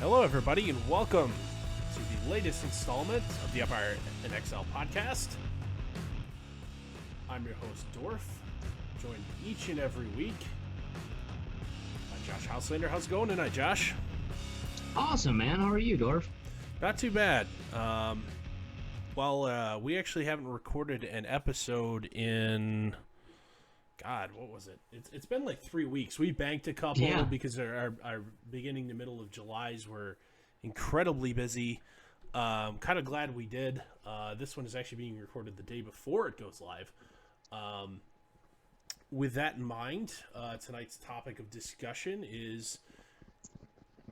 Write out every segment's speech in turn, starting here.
Hello, everybody, and welcome to the latest installment of the Empire In Exile Podcast. I'm your host, Dorf, joined each and every week by Josh Houselander. How's it going tonight, Josh? Awesome, man. How are you, Dorf? Not too bad. We actually haven't recorded an episode in... God, what was it? It's been like 3 weeks. We banked a couple because our beginning to middle of July's were incredibly busy. Kind of glad we did. This one is actually being recorded the day before it goes live. With that in mind, tonight's topic of discussion is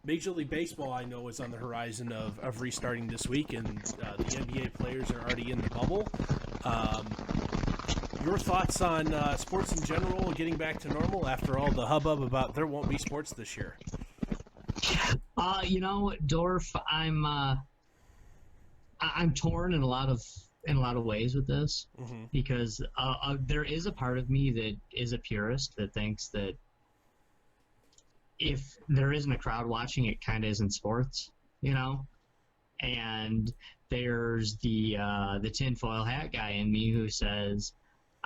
Major League Baseball. I know is on the horizon of restarting this week, and the NBA players are already in the bubble. Your thoughts on sports in general getting back to normal after all the hubbub about there won't be sports this year? Dorf, I'm torn in a lot of ways with this because there is a part of me that is a purist that thinks that if there isn't a crowd watching, it kind of isn't sports, And there's the tinfoil hat guy in me who says,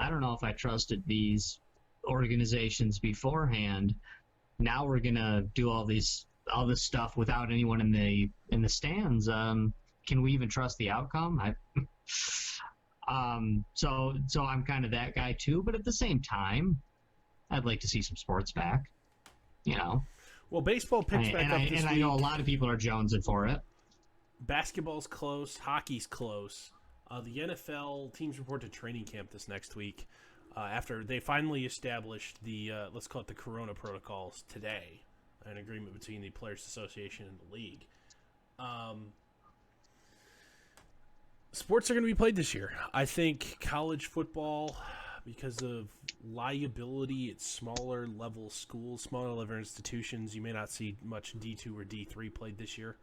I don't know if I trusted these organizations beforehand. Now we're gonna do all this stuff without anyone in the stands. Can we even trust the outcome? So I'm kind of that guy too. But at the same time, I'd like to see some sports back. Well, baseball picks back up this week. And I know a lot of people are jonesing for it. Basketball's close. Hockey's close. The NFL teams report to training camp this next week after they finally established the, let's call it the Corona protocols today, an agreement between the Players Association and the league. Sports are going to be played this year. I think college football, because of liability at smaller level schools, smaller level institutions, you may not see much D2 or D3 played this year.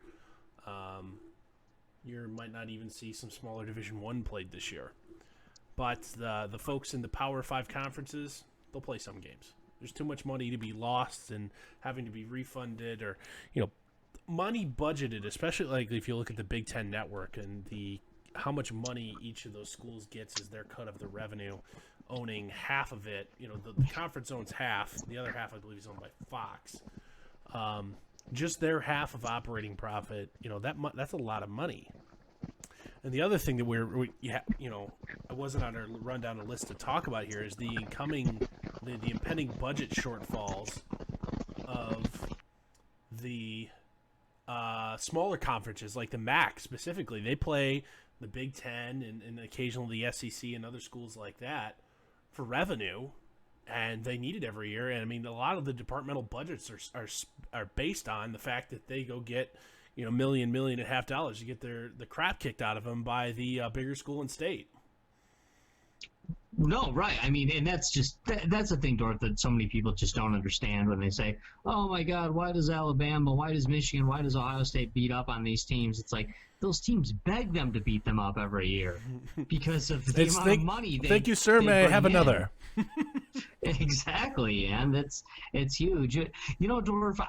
You might not even see some smaller Division I played this year. But the folks in the Power 5 conferences, they'll play some games. There's too much money to be lost and having to be refunded or, money budgeted, especially like if you look at the Big Ten network and how much money each of those schools gets as their cut of the revenue, owning half of it. The conference owns half. The other half, I believe, is owned by Fox. Just their half of operating profit, that's a lot of money. And the other thing that I wasn't on our rundown list to talk about here is the impending budget shortfalls of the smaller conferences, like the MAC specifically. They play the Big Ten and occasionally the SEC and other schools like that for revenue. And they need it every year. And I mean, a lot of the departmental budgets are based on the fact that they go get, $1 million, $1.5 million to get the crap kicked out of them by the bigger school and state. No, right. I mean, and that's the thing, Dorth, that so many people just don't understand when they say, oh my God, why does Alabama, why does Michigan, why does Ohio State beat up on these teams? It's like those teams beg them to beat them up every year because of the amount of money thank you, sir. May I have another? Exactly, and it's huge. Dorf,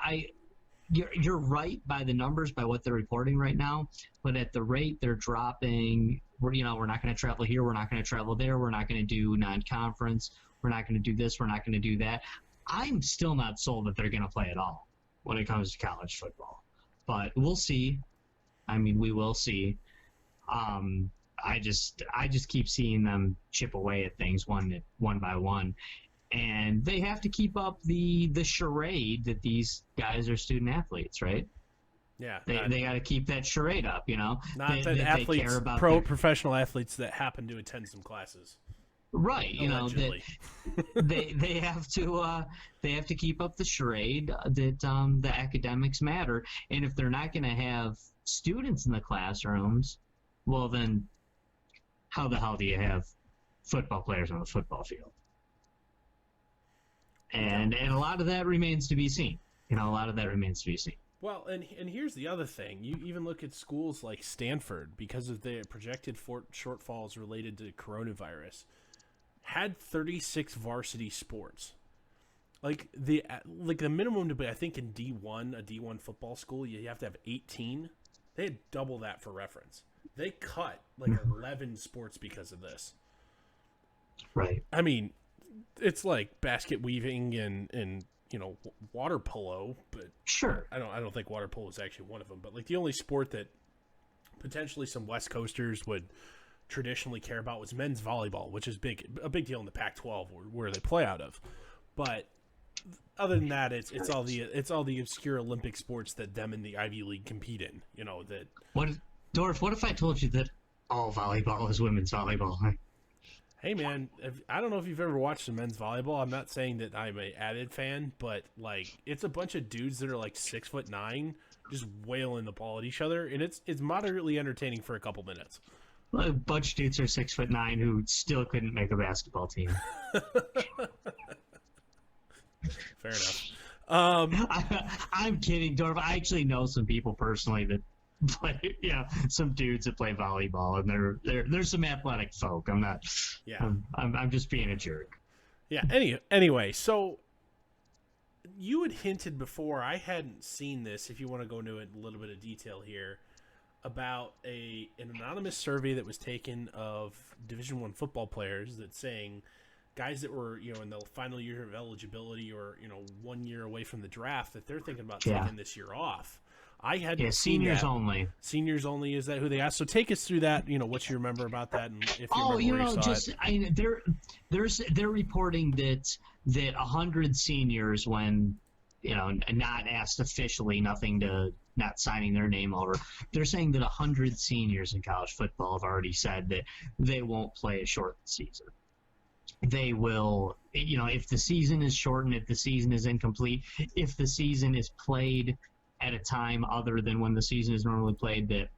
you're right by the numbers, by what they're reporting right now, but at the rate they're dropping, we're not going to travel here, we're not going to travel there, we're not going to do non-conference, we're not going to do this, we're not going to do that. I'm still not sold that they're going to play at all when it comes to college football, but we'll see. I mean, we will see. I just keep seeing them chip away at things one by one. And they have to keep up the charade that these guys are student athletes, right? Yeah. They got to keep that charade up, Not they athletes, care about professional athletes that happen to attend some classes. Right, they have to keep up the charade that the academics matter. And if they're not going to have students in the classrooms, well then how the hell do you have football players on the football field? And a lot of that remains to be seen. Well, and here's the other thing. You even look at schools like Stanford, because of the projected shortfalls related to coronavirus, had 36 varsity sports. Like the minimum to be, I think in D1, a D1 football school, you have to have 18. They had double that for reference. They cut like 11 sports because of this. Right. I mean, it's like basket weaving and water polo, but sure, I don't think water polo is actually one of them. But like the only sport that potentially some West Coasters would traditionally care about was men's volleyball, which is a big deal in the Pac-12 where they play out of. But other than that, it's all the obscure Olympic sports that them in the Ivy League compete in. Dorf, what if I told you that all volleyball is women's volleyball? Hey man, I don't know if you've ever watched some men's volleyball. I'm not saying that I'm an avid fan, but like it's a bunch of dudes that are like 6'9", just wailing the ball at each other, and it's moderately entertaining for a couple minutes. A bunch of dudes are 6'9" who still couldn't make a basketball team. Fair enough. I'm kidding, Dorf. I actually know some people personally that play, some dudes that play volleyball, and they're some athletic folk. I'm not. Yeah. I'm just being a jerk. Yeah. Anyway, so you had hinted before. I hadn't seen this. If you want to go into a little bit of detail here about an anonymous survey that was taken of Division I football players that's saying guys that were in the final year of eligibility or 1 year away from the draft that they're thinking about taking this year off. I hadn't seen seniors that. only. Seniors only, is that who they asked? So take us through that. What you remember about that, and if you remember they're reporting that 100 seniors, when not asked officially, not signing their name over. They're saying that 100 seniors in college football have already said that they won't play a shortened season. They will, if the season is shortened, if the season is incomplete, if the season is played at a time other than when the season is normally played, that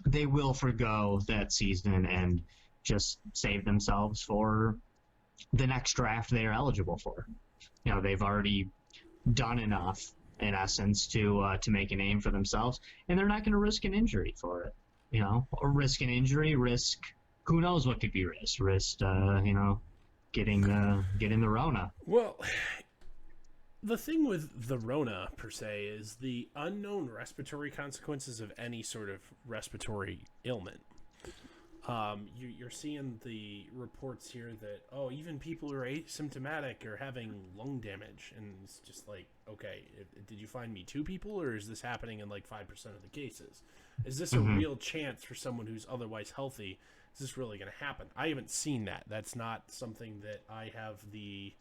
they will forgo that season and just save themselves for the next draft they are eligible for. They've already done enough, in essence, to make a name for themselves, and they're not going to risk an injury for it. Or risk an injury, who knows what could be risked, getting the Rona. Well, the thing with the Rona, per se, is the unknown respiratory consequences of any sort of respiratory ailment. You're seeing the reports here that, even people who are asymptomatic are having lung damage. And it's just like, okay, did you find me 2 people, or is this happening in like 5% of the cases? Is this a real chance for someone who's otherwise healthy? Is this really going to happen? I haven't seen that. That's not something that I have the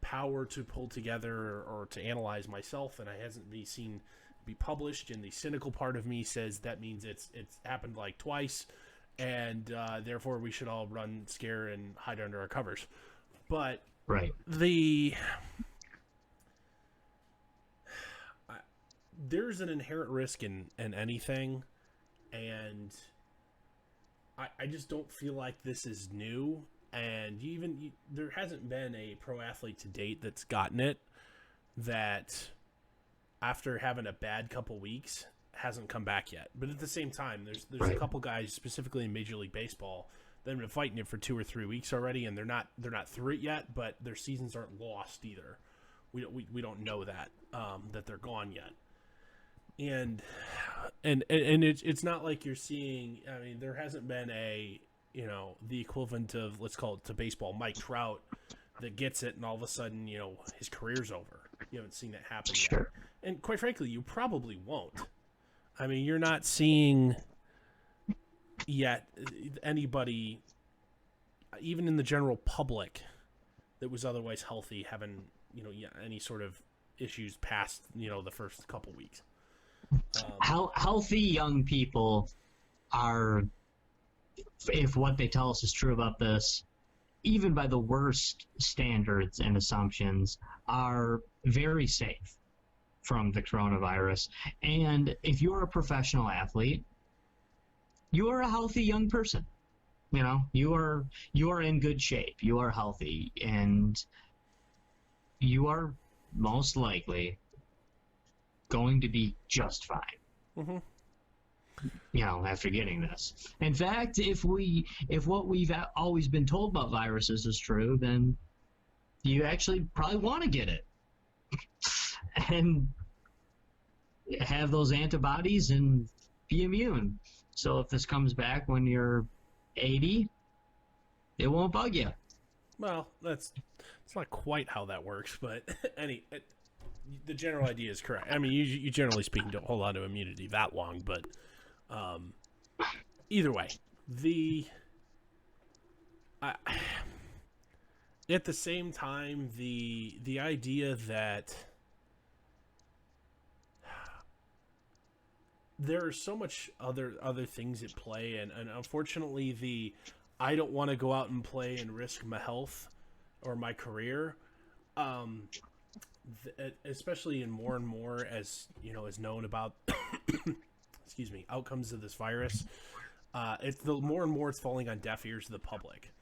power to pull together or to analyze myself, and I hasn't been seen be published. And the cynical part of me says that means it's happened like twice, and therefore we should all run, scare, and hide under our covers. But there's an inherent risk in anything, and I just don't feel like this is new. And there hasn't been a pro athlete to date that's gotten it that after having a bad couple weeks hasn't come back yet. But at the same time, there's a couple guys specifically in Major League Baseball that have been fighting it for 2 or 3 weeks already, and they're not through it yet, but their seasons aren't lost either. We don't know that they're gone yet. And it's not like you're seeing. I mean, there hasn't been the equivalent of, let's call it to baseball, Mike Trout, that gets it and all of a sudden his career's over. You haven't seen that happen yet. And quite frankly, you probably won't. I mean, you're not seeing yet anybody, even in the general public, that was otherwise healthy having any sort of issues past the first couple weeks. How healthy young people are, if what they tell us is true about this, even by the worst standards and assumptions, are very safe from the coronavirus. And if you're a professional athlete, you are a healthy young person. You are in good shape. You are healthy, and you are most likely going to be just fine. Mm-hmm. After getting this. In fact, if what we've always been told about viruses is true, then you actually probably want to get it and have those antibodies and be immune. So if this comes back when you're 80, it won't bug you. Well, it's not quite how that works, but the general idea is correct. I mean, you generally speaking don't hold on to immunity that long, but either way, at the same time, the idea that there are so much other things at play, and unfortunately, I don't want to go out and play and risk my health or my career, especially in more and more as is known about excuse me, outcomes of this virus. It's the more and more it's falling on deaf ears of the public.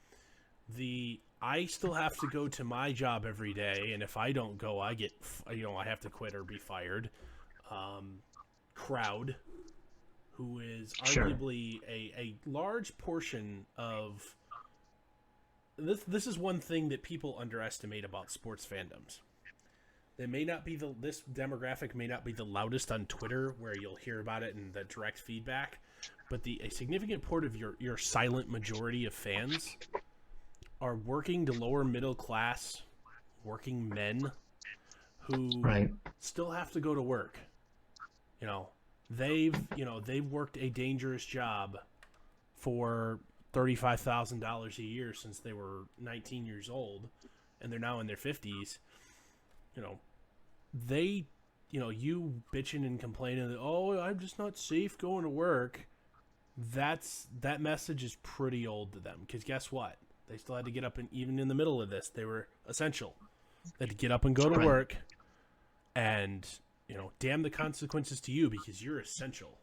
I still have to go to my job every day, and if I don't go, I get I have to quit or be fired. Crowd, who is arguably a large portion of this is one thing that people underestimate about sports fandoms. They may not be this demographic may not be the loudest on Twitter, where you'll hear about it and the direct feedback, but a significant part of your silent majority of fans are working to lower middle class working men who still have to go to work. They've worked a dangerous job for $35,000 a year since they were 19 years old, and they're now in their 50s. You bitching and complaining that, oh, I'm just not safe going to work. That message is pretty old to them, because guess what? They still had to get up, and even in the middle of this, they were essential. They had to get up and go to work, and damn the consequences to you, because you're essential.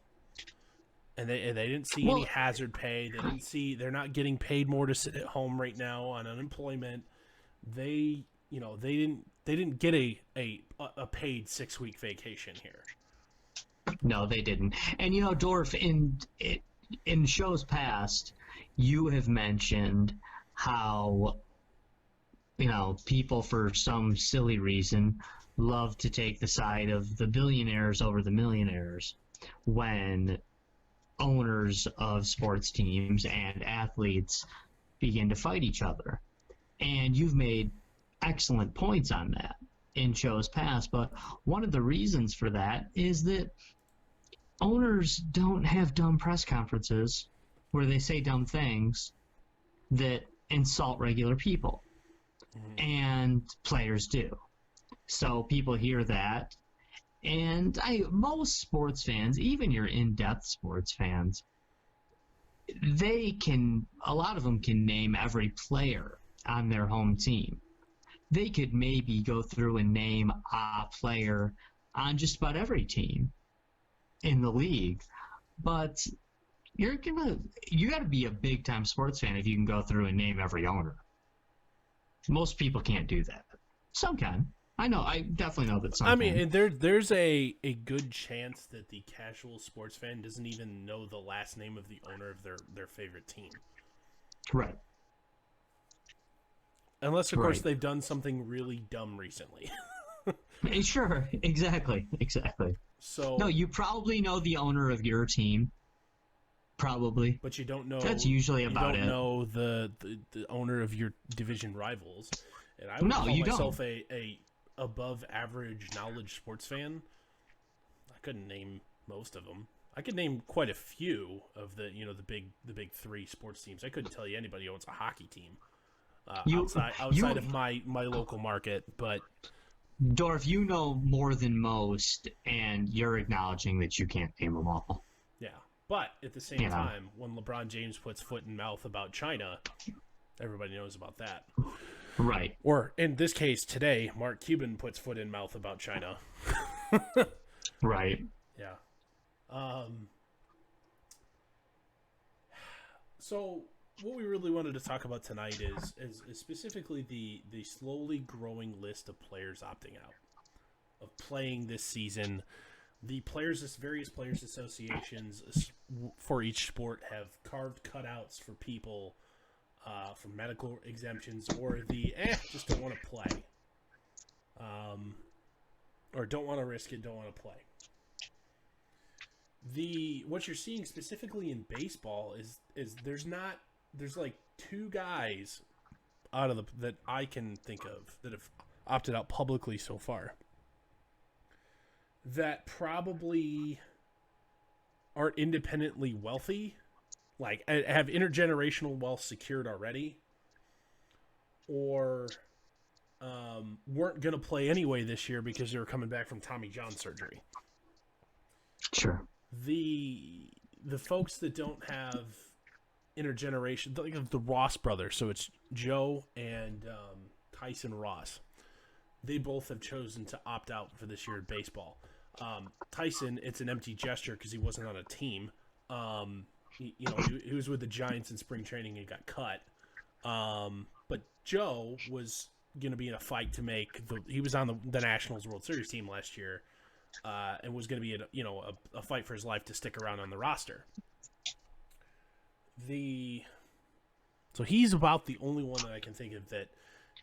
And they didn't see any hazard pay. They're not getting paid more to sit at home right now on unemployment. They didn't get a paid 6-week vacation here. No, they didn't. And Dorf, in shows past, you have mentioned how people for some silly reason love to take the side of the billionaires over the millionaires when owners of sports teams and athletes begin to fight each other. And you've made excellent points on that in shows past, but one of the reasons for that is that owners don't have dumb press conferences where they say dumb things that insult regular people. And players do. So people hear that, and most sports fans, even your in-depth sports fans, a lot of them can name every player on their home team. They could maybe go through and name a player on just about every team in the league, but you got to be a big-time sports fan if you can go through and name every owner. Most people can't do that. Some can. I definitely know that some can. I mean, there's a good chance that the casual sports fan doesn't even know the last name of the owner of their favorite team. Right. Unless, of course, they've done something really dumb recently. Sure, exactly. So no, you probably know the owner of your team. Probably. But you don't know. That's usually about it. You don't know the owner of your division rivals. And I would call myself a above average knowledge sports fan. I couldn't name most of them. I could name quite a few of the big three sports teams. I couldn't tell you anybody owns a hockey team outside of my local market. But Dorf, you know more than most, and you're acknowledging that you can't name them all. Yeah. But at the same time, when LeBron James puts foot in mouth about China, everybody knows about that. Right. Or in this case today, Mark Cuban puts foot in mouth about China. Right. Yeah. So what we really wanted to talk about tonight is specifically the slowly growing list of players opting out of playing this season. The various players associations for each sport have carved cutouts for people for medical exemptions or just don't want to play. or don't want to risk it, don't want to play. What you're seeing specifically in baseball is there's like two guys out of that I can think of that have opted out publicly so far that probably aren't independently wealthy, like have intergenerational wealth secured already, or weren't going to play anyway this year because they were coming back from Tommy John surgery. Sure. The folks that don't have intergeneration, like the Ross brothers, so it's Joe and Tyson Ross. They both have chosen to opt out for this year in baseball. Tyson, it's an empty gesture because he wasn't on a team. He was with the Giants in spring training and got cut. But Joe was going to be in a fight to make he was on the Nationals World Series team last year, and was going to be in a fight for his life to stick around on the roster. So he's about the only one that I can think of that.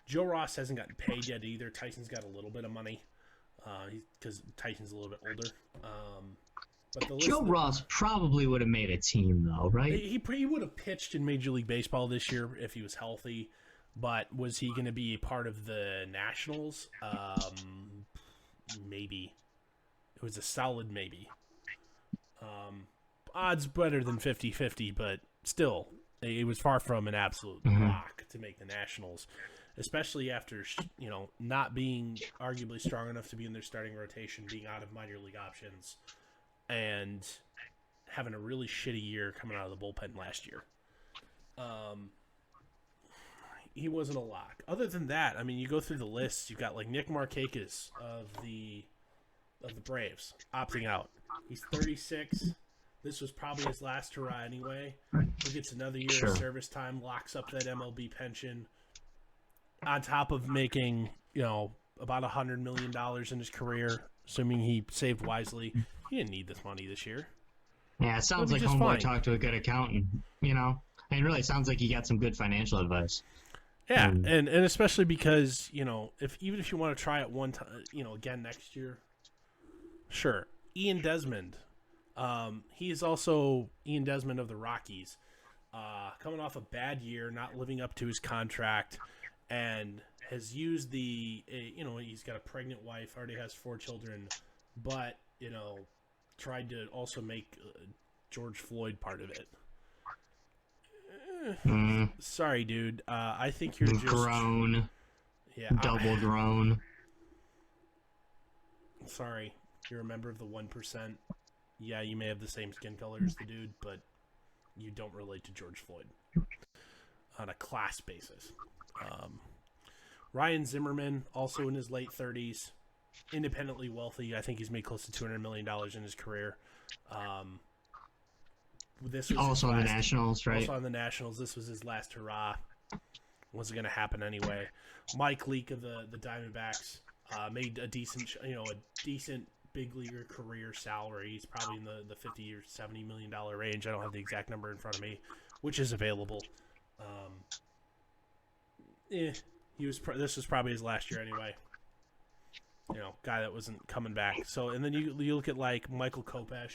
Joe Ross hasn't gotten paid yet either. Tyson's got a little bit of money because Tyson's a little bit older. But Joe Ross probably would have made a team, though, right? He would have pitched in Major League Baseball this year if he was healthy. But was he going to be a part of the Nationals? Maybe. It was a solid maybe. Odds better than 50-50, but still, it was far from an absolute lock to make the Nationals, especially after not being arguably strong enough to be in their starting rotation, being out of minor league options, and having a really shitty year coming out of the bullpen last year. He wasn't a lock. Other than that, I mean, you go through the list, you've got like Nick Markakis of the Braves opting out. He's 36. This was probably his last hurrah anyway. He gets another year of service time, locks up that MLB pension, on top of making, about $100 million in his career, assuming he saved wisely. He didn't need this money this year. Yeah, it sounds like homeboy talked to a good accountant, and really it sounds like he got some good financial advice. Yeah, and especially because, even if you want to try it one time, again next year, sure. Ian Desmond. He is also Ian Desmond of the Rockies, coming off a bad year, not living up to his contract, and has used he's got a pregnant wife, already has 4 children, but, tried to also make George Floyd part of it. Sorry, dude. I think you're just grown. Yeah, double grown. Sorry, you're a member of the 1%. Yeah, you may have the same skin color as the dude, but you don't relate to George Floyd on a class basis. Ryan Zimmerman, also in his late 30s, independently wealthy. I think he's made close to $200 million in his career. This was also on the Nationals, right? Also on the Nationals. This was his last hurrah. Wasn't going to happen anyway. Mike Leake of the Diamondbacks made a decent big leaguer career salary. He's probably in the $50 or $70 million range. I don't have the exact number in front of me, which is available. This was probably his last year anyway. Guy that wasn't coming back. So, and then you look at like Michael Kopech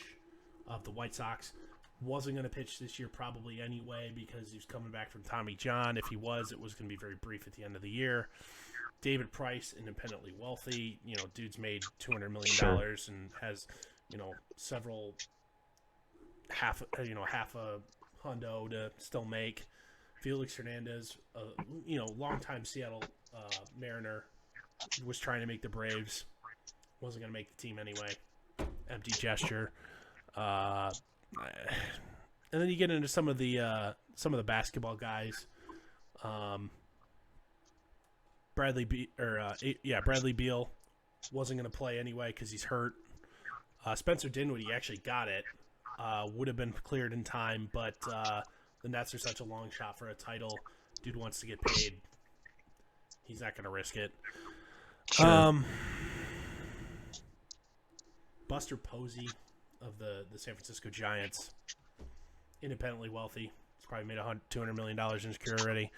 of the White Sox. Wasn't going to pitch this year probably anyway because he was coming back from Tommy John. If he was, it was going to be very brief at the end of the year. David Price, independently wealthy. Dude's made $200 million and has, several half a hundo to still make. Felix Hernandez, longtime Seattle Mariner, was trying to make the Braves. Wasn't going to make the team anyway. Empty gesture. And then you get into some of the basketball guys. Bradley Beal wasn't going to play anyway because he's hurt. Spencer Dinwiddie actually got it. Would have been cleared in time, but the Nets are such a long shot for a title. Dude wants to get paid. He's not going to risk it. Sure. Buster Posey of the San Francisco Giants, independently wealthy. He's probably made $200 million in his career already.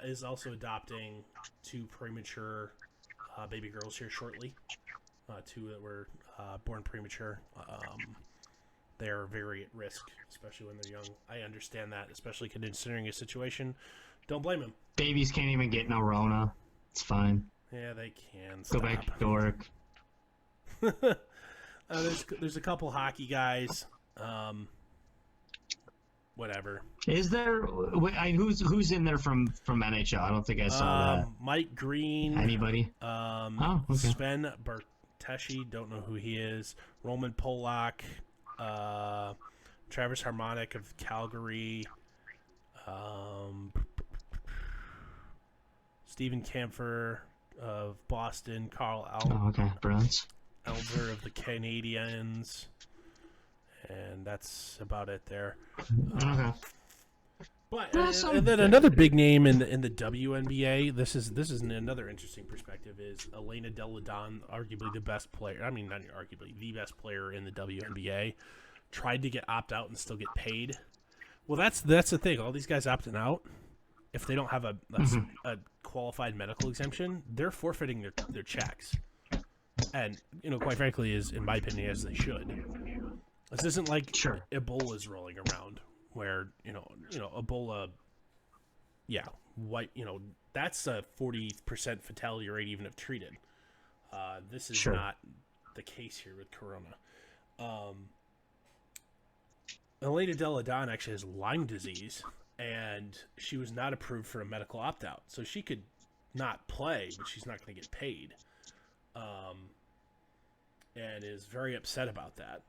Is also adopting 2 premature baby girls here shortly. 2 that were born premature. They're very at risk, especially when they're young. I understand that, especially considering his situation. Don't blame him. Babies can't even get no Rona. It's fine. Yeah, they can. Go back to work. There's a couple hockey guys. Whatever. Is there? Who's in there from NHL? I don't think I saw that. Mike Green. Anybody? Okay. Sven Berteshi. Don't know who he is. Roman Polak. Travis Harmonic of Calgary. Stephen Kampfer of Boston. Carl Bruins. Elder of the Canadiens. And that's about it there. Okay. But and then another big name in the WNBA. This is another interesting perspective. Is Elena Delle Donne, arguably the best player? I mean, not arguably the best player in the WNBA. Tried to get opt out and still get paid. Well, that's the thing. All these guys opting out. If they don't have a qualified medical exemption, they're forfeiting their checks. And quite frankly, is in my opinion, as they should. This isn't like Ebola is rolling around, where Ebola, that's a 40% fatality rate even if treated. This is not the case here with Corona. Elena Delle Donne actually has Lyme disease, and she was not approved for a medical opt-out, so she could not play, but she's not going to get paid, and is very upset about that.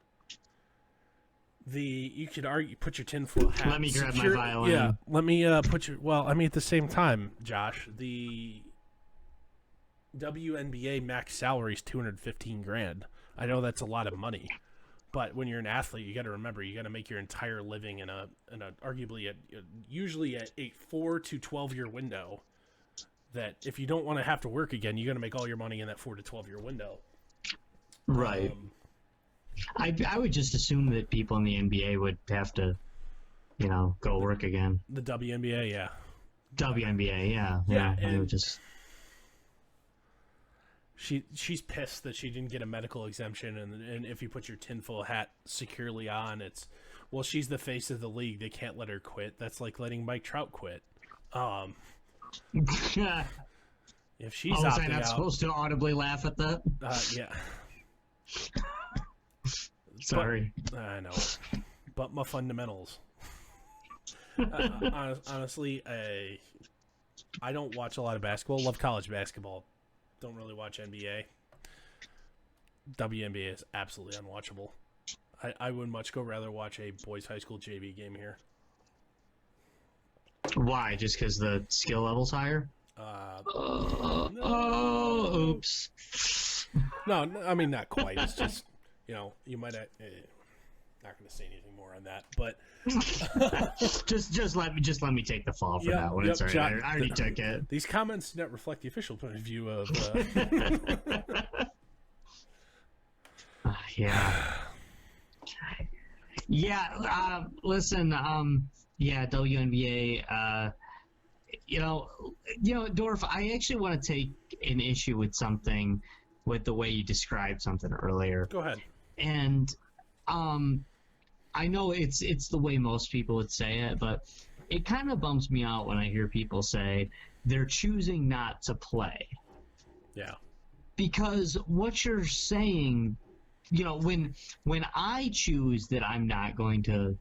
You could argue, put your tinfoil hat. Let me grab my violin. Yeah, let me put your. Well, I mean, at the same time, Josh, the WNBA max salary is $215,000. I know that's a lot of money, but when you're an athlete, you got to remember you got to make your entire living in a arguably usually a 4 to 12 year window. That if you don't want to have to work again, you got to make all your money in that 4 to 12 year window. Right. I would just assume that people in the NBA would have to, go work again. The WNBA, yeah. WNBA, yeah. And would just. She's pissed that she didn't get a medical exemption, and if you put your tinfoil hat securely on, she's the face of the league. They can't let her quit. That's like letting Mike Trout quit. If she's was I opting not out, supposed to audibly laugh at that? Yeah. Sorry. I know. But my fundamentals. Honestly, I don't watch a lot of basketball. Love college basketball. Don't really watch NBA. WNBA is absolutely unwatchable. I would much rather watch a boys high school JV game here. Why? Just because the skill level's higher? Oops. No, I mean, not quite. It's just, you might not going to say anything more on that, but just let me take the fall for that one. It's all right. I already took it. These comments do not reflect the official point of view of. Listen. WNBA. Dorf. I actually want to take an issue with something, with the way you described something earlier. Go ahead. And I know it's the way most people would say it, but it kind of bums me out when I hear people say they're choosing not to play. Yeah. Because what you're saying, when I choose that I'm not going to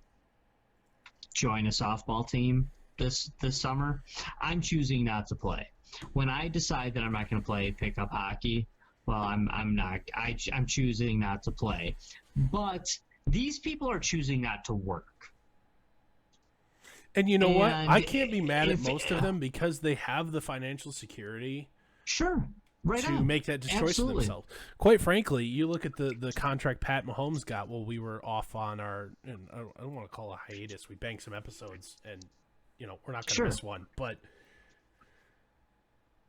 join a softball team this summer, I'm choosing not to play. When I decide that I'm not going to play pickup hockey, well, I'm not. I'm choosing not to play. But these people are choosing not to work. And you know what? I can't be mad at most of them because they have the financial security. Sure. Right to on. Make that choice for themselves. Quite frankly, you look at the contract Pat Mahomes got while we were off on our, and I don't want to call it a hiatus. We banked some episodes, and we're not going to miss one. But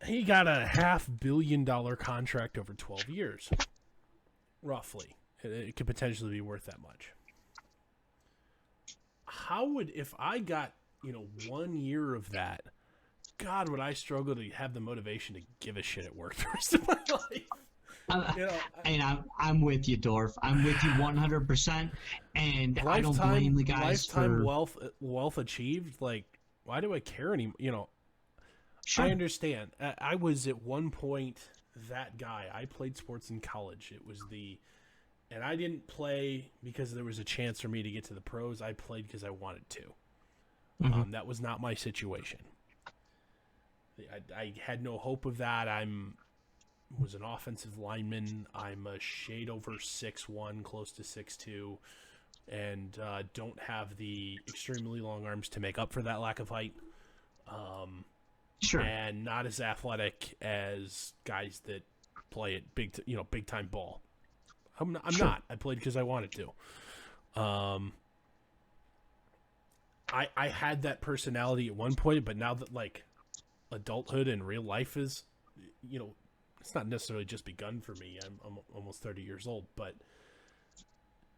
he got a $500 million contract over 12 years, roughly. It could potentially be worth that much. If I got 1 year of that, God, would I struggle to have the motivation to give a shit at work the rest of my life. And I'm with you, Dorf. I'm with you 100%. And I don't blame the guys lifetime wealth achieved. Like, why do I care anymore? Sure. I understand. I was at one point that guy. I played sports in college. And I didn't play because there was a chance for me to get to the pros. I played because I wanted to. Mm-hmm. That was not my situation. I had no hope of that. Was an offensive lineman. I'm a shade over 6'1", close to 6'2", and don't have the extremely long arms to make up for that lack of height. Sure. And not as athletic as guys that play at big time ball. I'm Sure. not. I played because I wanted to. I had that personality at one point, but now that like adulthood and real life is, it's not necessarily just begun for me. I'm almost 30 years old, but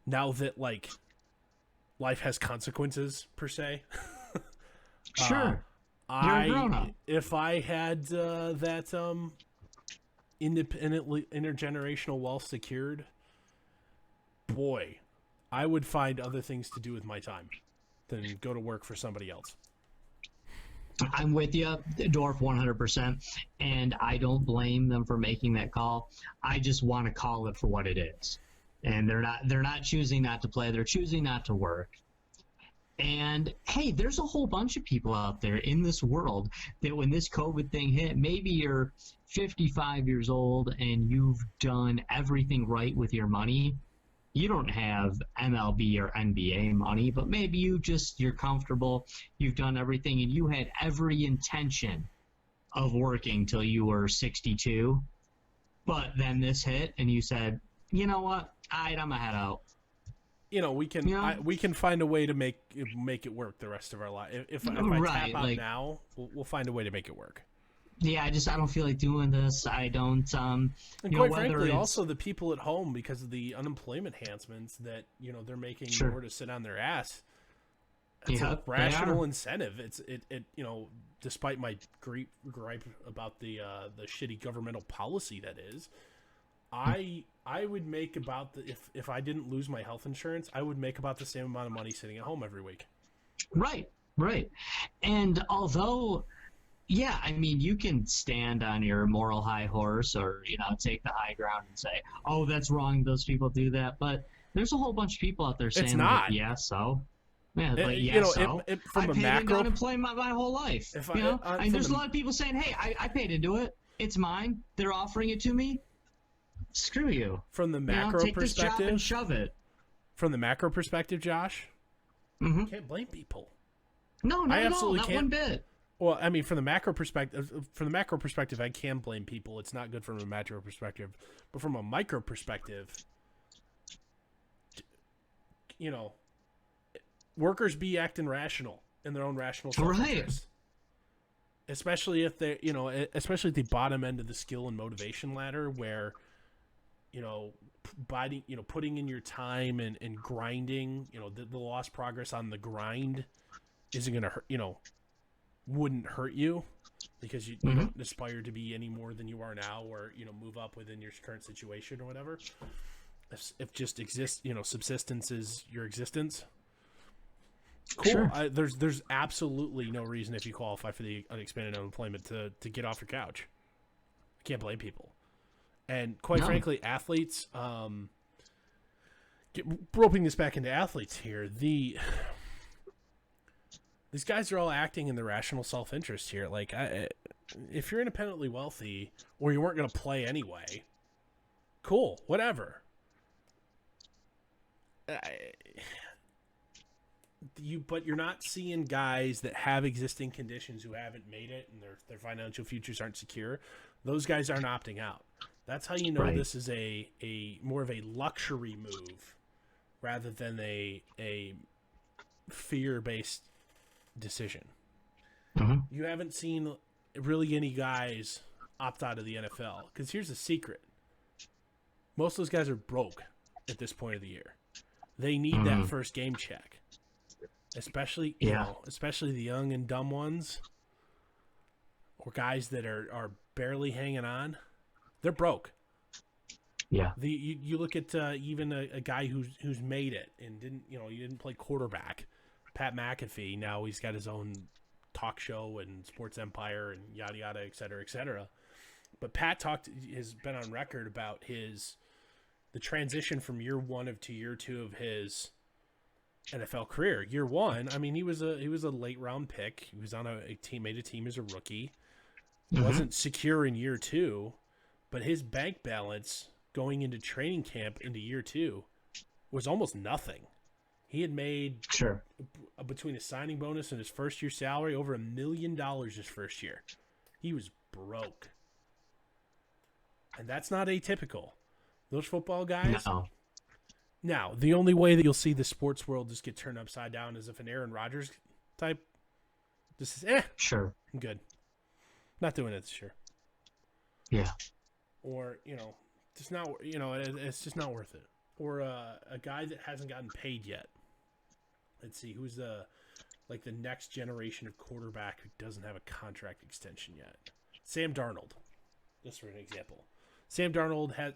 now that like life has consequences per se, sure. You're a grown-up. If I had that independently intergenerational wealth secured, boy, I would find other things to do with my time than go to work for somebody else. I'm with you, Dorf, 100%, and I don't blame them for making that call. I just want to call it for what it is, and they're not choosing not to play. They're choosing not to work. And hey, there's a whole bunch of people out there in this world that when this COVID thing hit, maybe you're 55 years old and you've done everything right with your money. You don't have MLB or NBA money, but maybe you're comfortable. You've done everything and you had every intention of working till you were 62. But then this hit and you said, you know what? I'm gonna head out. We can find a way to make it work the rest of our life. If I tap out now, we'll find a way to make it work. Yeah, I don't feel like doing this. I don't. And quite frankly, also the people at home, because of the unemployment enhancements that they're making in order to sit on their ass. It's a rational incentive. Despite my gripe about the shitty governmental policy that is, I would make about if I didn't lose my health insurance, I would make about the same amount of money sitting at home every week. Right. And although, yeah, I mean, you can stand on your moral high horse or, take the high ground and say, oh, that's wrong, those people do that. But there's a whole bunch of people out there saying, it's not. Yeah, so. Yeah, from I a paid macro into unemployment my whole life. There's a lot of people saying, hey, I paid into it. It's mine. They're offering it to me. Screw you. From the macro take perspective, this job and shove it. From the macro perspective, Josh, mm-hmm. Can't blame people. No, not at all. Not can't. One bit. Well, I mean, from the macro perspective, I can blame people. It's not good from a macro perspective, but from a micro perspective, workers be acting rational in their own rational self-interest. Right. Especially if they're, especially at the bottom end of the skill and motivation ladder, where, putting in your time and grinding, the lost progress on the grind isn't going to hurt, wouldn't hurt you because you mm-hmm. don't aspire to be any more than you are now, or, move up within your current situation or whatever. If just subsistence is your existence. Cool. Sure. There's absolutely no reason, if you qualify for the unexpanded unemployment, to get off your couch. I can't blame people. And quite frankly, athletes, roping this back into athletes here, these guys are all acting in the rational self-interest here. Like, if you're independently wealthy or you weren't going to play anyway, cool, whatever. But you're not seeing guys that have existing conditions who haven't made it and their financial futures aren't secure. Those guys aren't opting out. That's how you know this is a more of a luxury move rather than a fear-based decision. Mm-hmm. You haven't seen really any guys opt out of the NFL, because here's the secret. Most of those guys are broke at this point of the year. They need that first game check. Especially, especially the young and dumb ones. or guys that are barely hanging on, they're broke. Yeah. You look at even a guy who's made it and you didn't play quarterback, Pat McAfee. Now he's got his own talk show and Sports Empire and yada yada, et cetera, et cetera. But Pat has been on record about the transition from year one to year two of his NFL career. Year one, I mean, he was a late round pick. He was on a team, made a team as a rookie. Wasn't secure in year two, but his bank balance going into training camp into year two was almost nothing. He had made between his signing bonus and his first year salary over $1 million his first year. He was broke. And that's not atypical. Those football guys. No. Now, the only way that you'll see the sports world just get turned upside down is if an Aaron Rodgers type just says, sure, I'm good. Not doing it this year. Yeah. Or, just not, it's just not worth it. Or a guy that hasn't gotten paid yet. Let's see, who's the next generation of quarterback who doesn't have a contract extension yet? Sam Darnold, just for an example. Sam Darnold had,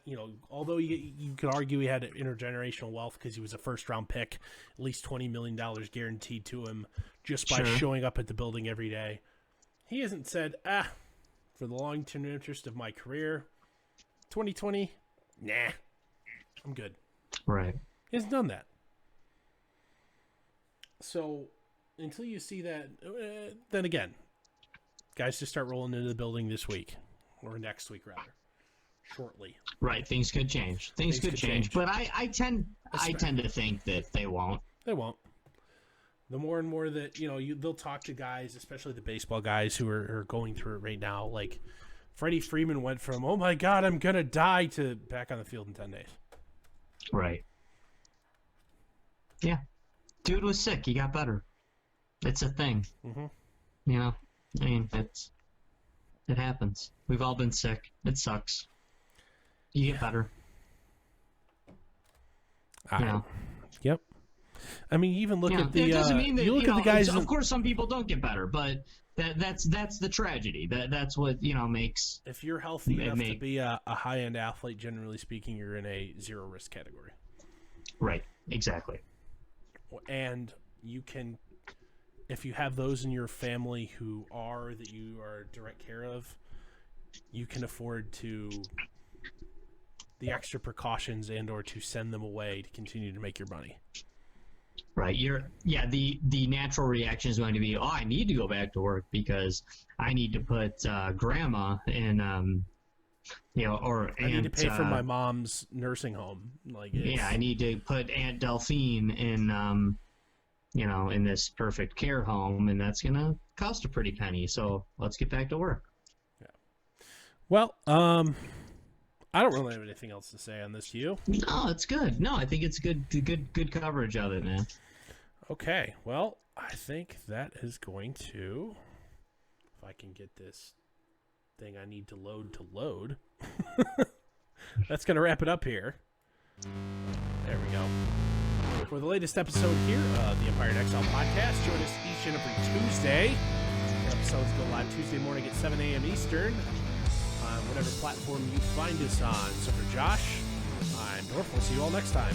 although you could argue he had intergenerational wealth because he was a first-round pick, at least $20 million guaranteed to him just by showing up at the building every day. He hasn't said, for the long-term interest of my career, 2020, nah, I'm good. Right. He hasn't done that. So until you see that, then again, guys just start rolling into the building this week or next week, rather. Shortly. Right, things could change. Things could change. But I tend to think that they won't. They won't. The more and more that they'll talk to guys, especially the baseball guys who are going through it right now. Like Freddie Freeman went from "Oh my God, I'm gonna die" to back on the field in 10 days. Right. Yeah, dude was sick. He got better. It's a thing. Mm-hmm. I mean, it happens. We've all been sick. It sucks. You get better. Yep. I mean, you even look at the. It doesn't mean that, you look at the guys. Of course, some people don't get better, but that's the tragedy. That's what makes. If you're healthy enough to be a high-end athlete, generally speaking, you're in a zero risk category. Right. Exactly. And you can, if you have those in your family who that you are direct care of, you can afford to. The extra precautions and or to send them away to continue to make your money. Right. The natural reaction is going to be, I need to go back to work because I need to put grandma in, or I need to pay for my mom's nursing home. I need to put Aunt Delphine in, in this perfect care home, and that's going to cost a pretty penny. So let's get back to work. Yeah. Well, I don't really have anything else to say on this. You? No, it's good. No, I think it's good coverage of it, man. Okay. Well, I think that is going to, if I can get this thing I need to load. That's going to wrap it up here. There we go. For the latest episode here of the Empire In Exile Podcast, join us each and every Tuesday. Our episodes go live Tuesday morning at 7 a.m. Eastern. Whatever platform you find us on. So for Josh, I'm Dorf. We'll see you all next time.